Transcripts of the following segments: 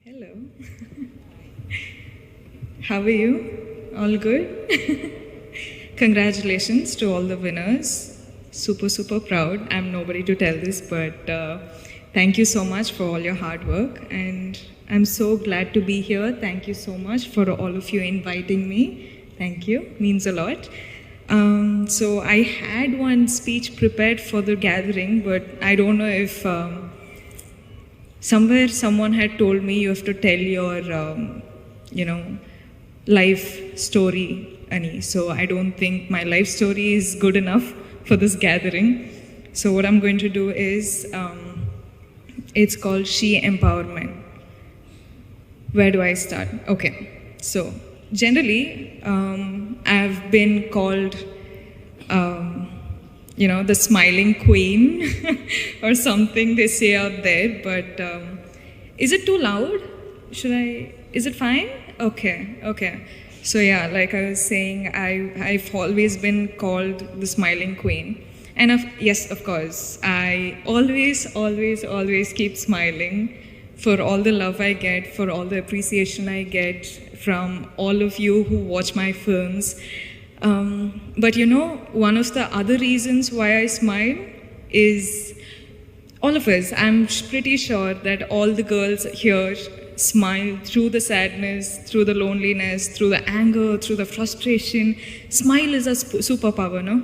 Hello. How are you? All good? Congratulations to all the winners. Super, super proud. I'm nobody to tell this, but thank you so much for all your hard work. And I'm so glad to be here. Thank you so much for all of you inviting me. Thank you. Means a lot. So I had one speech prepared for the gathering, but I don't know if somewhere someone had told me you have to tell your, life story, Ani. So I don't think my life story is good enough for this gathering. So what I'm going to do is, it's called She Empowerment. Where do I start? Okay. So generally, I've been called, the smiling queen or something they say out there, but is it too loud? Is it fine? Okay. So yeah, like I was saying, I've always been called the smiling queen. And yes, of course, I always keep smiling for all the love I get, for all the appreciation I get from all of you who watch my films. But one of the other reasons why I smile is all of us. I'm pretty sure that all the girls here smile through the sadness, through the loneliness, through the anger, through the frustration. Smile is a superpower, no?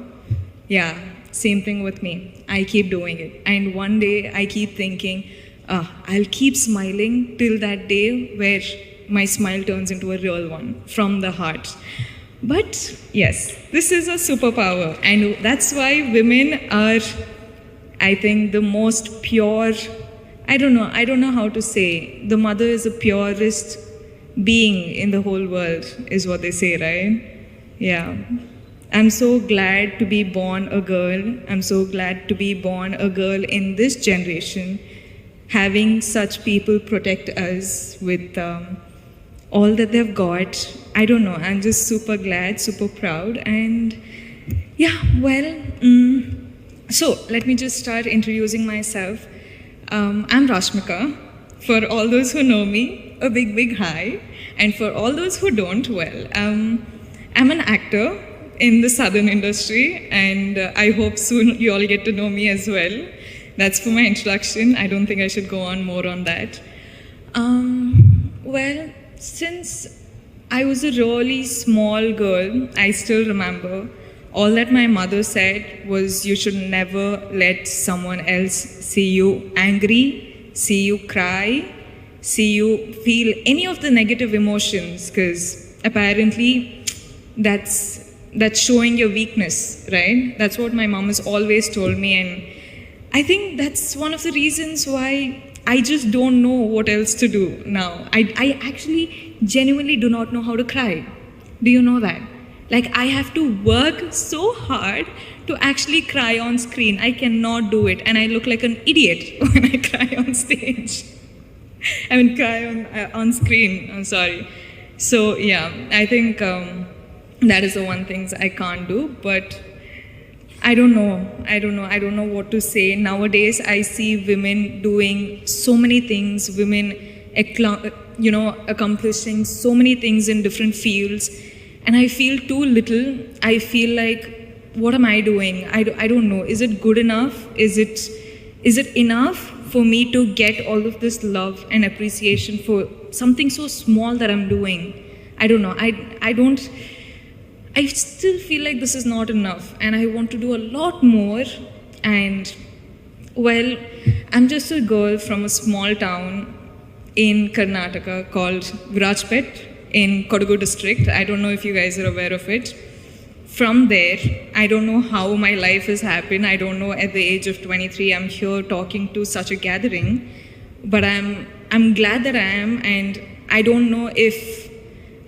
Yeah, same thing with me. I keep doing it. And one day I keep thinking, I'll keep smiling till that day where my smile turns into a real one from the heart. But yes, this is a superpower, and that's why women are, I think, the most pure. I don't know how to say. The mother is the purest being in the whole world, is what they say, right? Yeah. I'm so glad to be born a girl. I'm so glad to be born a girl in this generation, having such people protect us with all that they've got. I don't know, I'm just super glad, super proud, and yeah, well, so let me just start introducing myself. I'm Rashmika. For all those who know me, a big hi, and for all those who don't, well, I'm an actor in the southern industry, and I hope soon you all get to know me as well. That's for my introduction. I don't think I should go on more on that. Well, since I was a really small girl, I still remember all that my mother said was you should never let someone else see you angry, see you cry, see you feel any of the negative emotions, because apparently that's showing your weakness, right? That's what my mom has always told me, and I think that's one of the reasons why I just don't know what else to do now. I actually genuinely do not know how to cry. Do you know that? Like, I have to work so hard to actually cry on screen. I cannot do it, and I look like an idiot when I cry on stage. Cry on screen, I'm sorry. So yeah, I think that is the one thing I can't do, but I don't know what to say. Nowadays, I see women doing so many things, women, accomplishing so many things in different fields, and I feel too little. I feel like, what am I doing? I don't know. Is it good enough? Is it enough for me to get all of this love and appreciation for something so small that I'm doing? I don't know. I still feel like this is not enough, and I want to do a lot more. And well, I'm just a girl from a small town in Karnataka called Virajpet in Kodagu district. I don't know if you guys are aware of it. From there, I don't know how my life has happened. I don't know, at the age of 23, I'm here talking to such a gathering, but I'm glad that I am, and I don't know if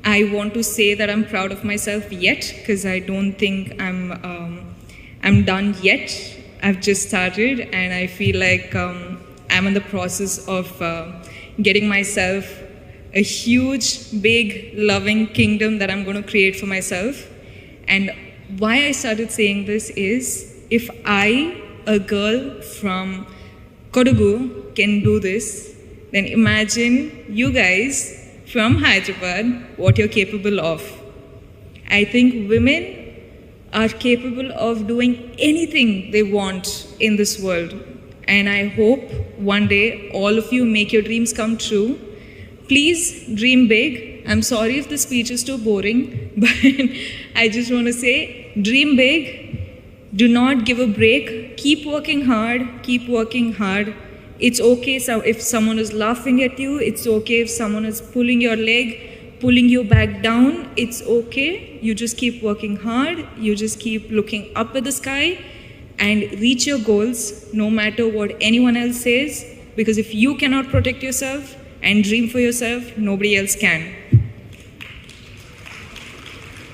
I want to say that I'm proud of myself yet, because I don't think I'm done yet. I've just started, and I feel like I'm in the process of getting myself a huge, big, loving kingdom that I'm going to create for myself. And why I started saying this is, if I, a girl from Kodagu, can do this, then imagine you guys from Hyderabad, what you're capable of. I think women are capable of doing anything they want in this world. And I hope one day all of you make your dreams come true. Please dream big. I'm sorry if the speech is too boring, but I just want to say, dream big. Do not give a break. Keep working hard. Keep working hard. It's okay if someone is laughing at you. It's okay if someone is pulling your leg, pulling you back down. It's okay. You just keep working hard. You just keep looking up at the sky and reach your goals no matter what anyone else says. Because if you cannot protect yourself and dream for yourself, nobody else can.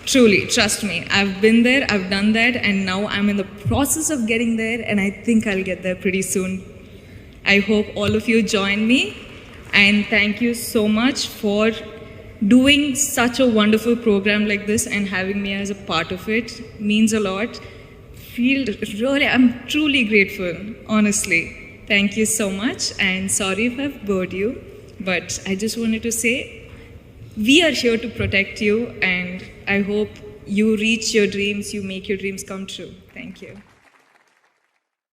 Truly, trust me, I've been there, I've done that, and now I'm in the process of getting there, and I think I'll get there pretty soon. I hope all of you join me, and thank you so much for doing such a wonderful program like this and having me as a part of it. It means a lot. I'm truly grateful, honestly. Thank you so much, and sorry if I've bored you, but I just wanted to say, we are here to protect you, and I hope you reach your dreams, you make your dreams come true. Thank you.